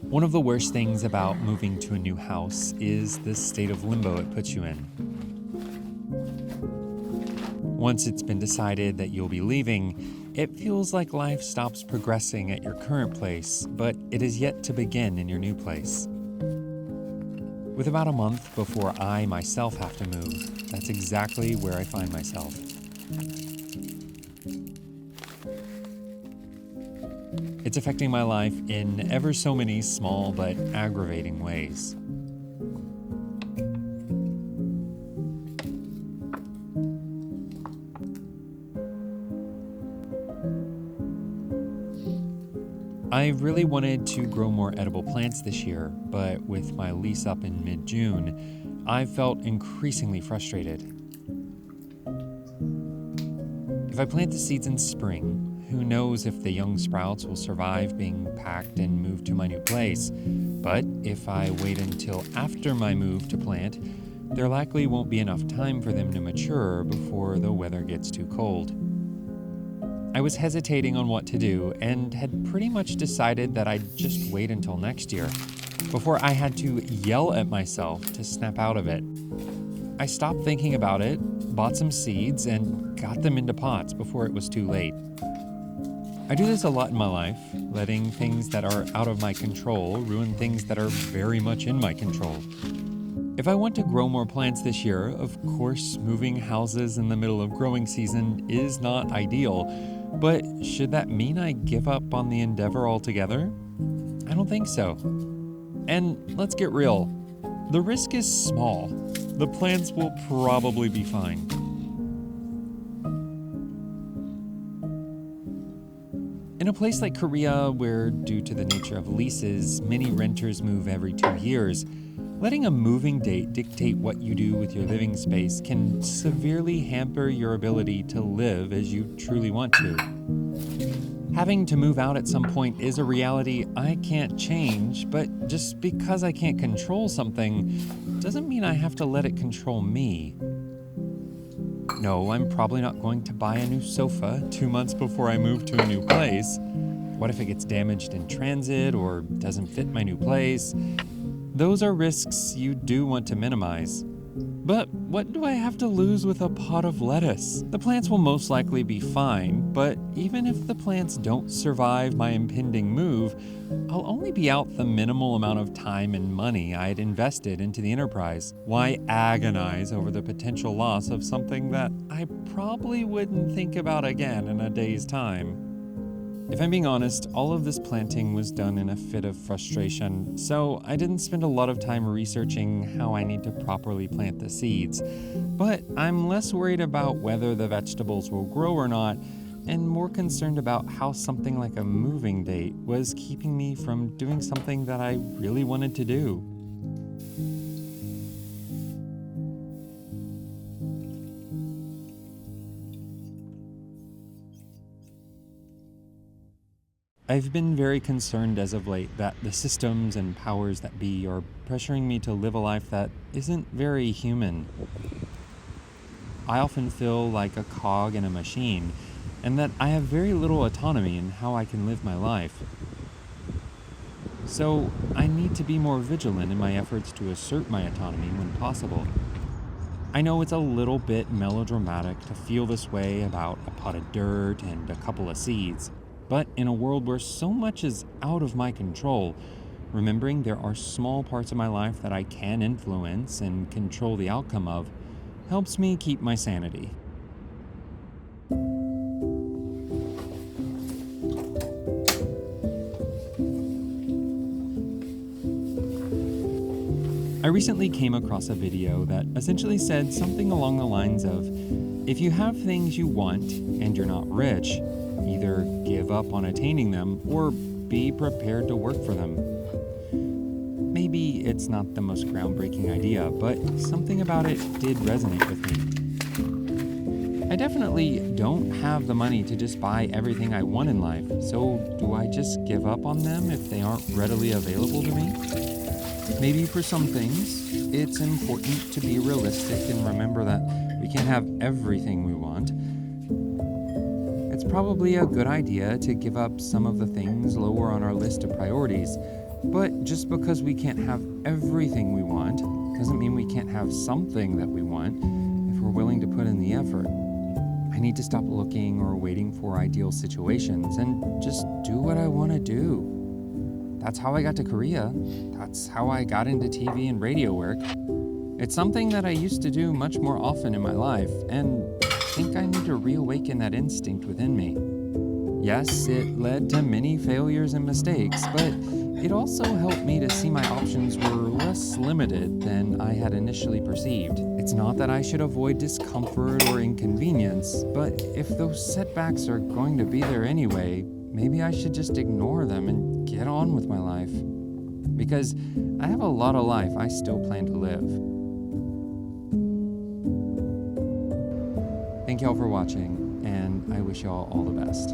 One of the worst things about moving to a new house is the state of limbo it puts you in. Once it's been decided that you'll be leaving, it feels like life stops progressing at your current place, but it is yet to begin in your new place. With about a month before I myself have to move, that's exactly where I find myself. It's affecting my life in ever so many small but aggravating ways. I really wanted to grow more edible plants this year, but with my lease up in mid-June, I felt increasingly frustrated. If I plant the seeds in spring, who knows if the young sprouts will survive being packed and moved to my new place. But if I wait until after my move to plant, there likely won't be enough time for them to mature before the weather gets too cold. I was hesitating on what to do and had pretty much decided that I'd just wait until next year, before I had to yell at myself to snap out of it. I stopped thinking about it, bought some seeds, and got them into pots before it was too late. I do this a lot in my life, letting things that are out of my control ruin things that are very much in my control. If I want to grow more plants this year, of course, moving houses in the middle of growing season is not ideal, but should that mean I give up on the endeavor altogether? I don't think so. And let's get real, the risk is small. The plants will probably be fine. In a place like Korea, where due to the nature of leases, many renters move every 2 years, letting a moving date dictate what you do with your living space can severely hamper your ability to live as you truly want to. Having to move out at some point is a reality I can't change, but just because I can't control something doesn't mean I have to let it control me. No, I'm probably not going to buy a new sofa 2 months before I move to a new place. What if it gets damaged in transit or doesn't fit my new place? Those are risks you do want to minimize. But what do I have to lose with a pot of lettuce? The plants will most likely be fine, but even if the plants don't survive my impending move, I'll only be out the minimal amount of time and money I had invested into the enterprise. Why agonize over the potential loss of something that I probably wouldn't think about again in a day's time? If I'm being honest, all of this planting was done in a fit of frustration, so I didn't spend a lot of time researching how I need to properly plant the seeds. But I'm less worried about whether the vegetables will grow or not, and more concerned about how something like a moving date was keeping me from doing something that I really wanted to do. I've been very concerned as of late that the systems and powers that be are pressuring me to live a life that isn't very human. I often feel like a cog in a machine, and that I have very little autonomy in how I can live my life. So I need to be more vigilant in my efforts to assert my autonomy when possible. I know it's a little bit melodramatic to feel this way about a pot of dirt and a couple of seeds. But in a world where so much is out of my control, remembering there are small parts of my life that I can influence and control the outcome of helps me keep my sanity. I recently came across a video that essentially said something along the lines of, if you have things you want and you're not rich, either give up on attaining them or be prepared to work for them. Maybe it's not the most groundbreaking idea, but something about it did resonate with me. I definitely don't have the money to just buy everything I want in life, so do I just give up on them if they aren't readily available to me? Maybe for some things, it's important to be realistic and remember that we can't have everything we want. It's probably a good idea to give up some of the things lower on our list of priorities, But just because we can't have everything we want doesn't mean we can't have something that we want if we're willing to put in the effort. I need to stop looking or waiting for ideal situations and just do what I want to do. That's how I got to Korea. That's how I got into TV and radio work. It's something that I used to do much more often in my life, and I think I need to reawaken that instinct within me. Yes, it led to many failures and mistakes, but it also helped me to see my options were less limited than I had initially perceived. It's not that I should avoid discomfort or inconvenience, but if those setbacks are going to be there anyway, maybe I should just ignore them and get on with my life. Because I have a lot of life I still plan to live. Thank y'all for watching, and I wish y'all all the best.